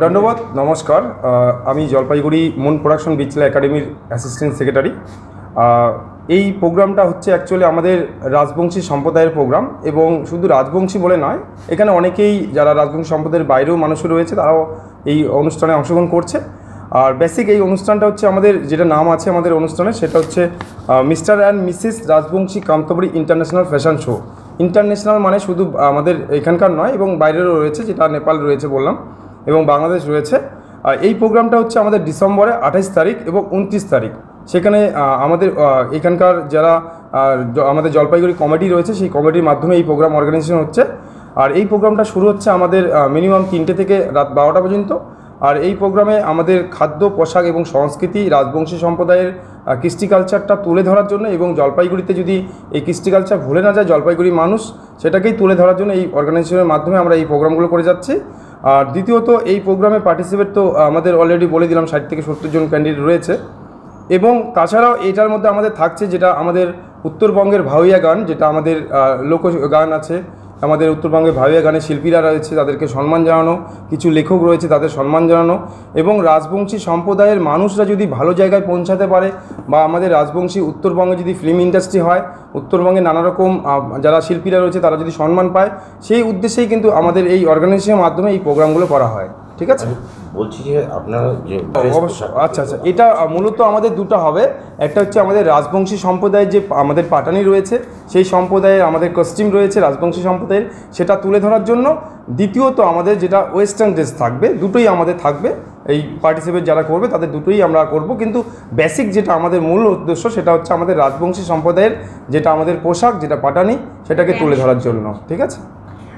ধন্যবাদ, নমস্কার। আমি জলপাইগুড়ি মুন প্রোডাকশন বিচলা একাডেমির অ্যাসিস্ট্যান্ট সেক্রেটারি। এই প্রোগ্রামটা হচ্ছে অ্যাকচুয়ালি আমাদের রাজবংশী সম্প্রদায়ের প্রোগ্রাম, এবং শুধু রাজবংশী বলে নয়, এখানে অনেকেই যারা রাজবংশী সম্প্রদায়ের বাইরেও মানুষ রয়েছে, তারাও এই অনুষ্ঠানে অংশগ্রহণ করছে। আর বেসিক এই অনুষ্ঠানটা হচ্ছে আমাদের যেটা নাম আছে আমাদের অনুষ্ঠানে, সেটা হচ্ছে মিস্টার অ্যান্ড মিসেস রাজবংশী কান্তবরী ইন্টারন্যাশনাল ফ্যাশন শো। ইন্টারন্যাশনাল মানে শুধু আমাদের এখানকার নয়, এবং বাইরেরও রয়েছে, যেটা নেপাল রয়েছে বললাম, এবং বাংলাদেশ রয়েছে। এই প্রোগ্রামটা হচ্ছে আমাদের ডিসেম্বরে 28 তারিখ এবং 29 তারিখ। সেখানে আমাদের এখানকার যারা আমাদের জলপাইগুড়ি কমিটি রয়েছে, সেই কমিটির মাধ্যমে এই প্রোগ্রাম অর্গানাইজেশন হচ্ছে। আর এই প্রোগ্রামটা শুরু হচ্ছে আমাদের মিনিমাম 3টে থেকে রাত 12টা পর্যন্ত। আর এই প্রোগ্রামে আমাদের খাদ্য, পোশাক এবং সংস্কৃতি, রাজবংশী সম্প্রদায়ের কৃষ্টি কালচারটা তুলে ধরার জন্য, এবং জলপাইগুড়িতে যদি এই কৃষ্টি কালচার ভুলে না যায় জলপাইগুড়ি মানুষ, সেটাকেই তুলে ধরার জন্য এই অর্গানাইজেশনের মাধ্যমে আমরা এই প্রোগ্রামগুলো করে যাচ্ছি। আর দ্বিতীয়ত, এই প্রোগ্রামে পার্টিসিপেট তো আমাদের অলরেডি বলে দিলাম 60 থেকে 70 জন ক্যান্ডিডেট রয়েছে। এবং তাছাড়াও এটার মধ্যে আমাদের থাকছে যেটা আমাদের উত্তরবঙ্গের ভাওয়াইয়া গান, যেটা আমাদের লোক গান আছে, আমাদের উত্তরবঙ্গের ভাওয়াইয়া গানের শিল্পীরা রয়েছে, তাদেরকে সম্মান জানানো, কিছু লেখক রয়েছে, তাদের সম্মান জানানো, এবং রাজবংশী সম্প্রদায়ের মানুষরা যদি ভালো জায়গায় পৌঁছাতে পারে, বা আমাদের রাজবংশী উত্তরবঙ্গে যদি ফিল্ম ইন্ডাস্ট্রি হয়, উত্তরবঙ্গে নানা রকম যারা শিল্পীরা রয়েছে তারা যদি সম্মান পায়, সেই উদ্দেশ্যেই কিন্তু আমাদের এই অর্গানাইজেশনের মাধ্যমে এই প্রোগ্রামগুলো করা হয়। ঠিক আছে, বলছি যে আপনারা যে অবশ্যই। আচ্ছা, এটা মূলত আমাদের দুটো হবে। একটা হচ্ছে আমাদের রাজবংশী সম্প্রদায়ের যে আমাদের পাটানি রয়েছে, সেই সম্প্রদায়ের আমাদের কস্টিউম রয়েছে রাজবংশী সম্প্রদায়ের, সেটা তুলে ধরার জন্য। দ্বিতীয়ত আমাদের যেটা ওয়েস্টার্ন ড্রেস থাকবে, দুটোই আমাদের থাকবে। এই পার্টিসিপেট যারা করবে তাদের দুটোই আমরা করব, কিন্তু বেসিক যেটা আমাদের মূল উদ্দেশ্য, সেটা হচ্ছে আমাদের রাজবংশী সম্প্রদায়ের যেটা আমাদের পোশাক, যেটা পাটানি, সেটাকে তুলে ধরার জন্য। ঠিক আছে।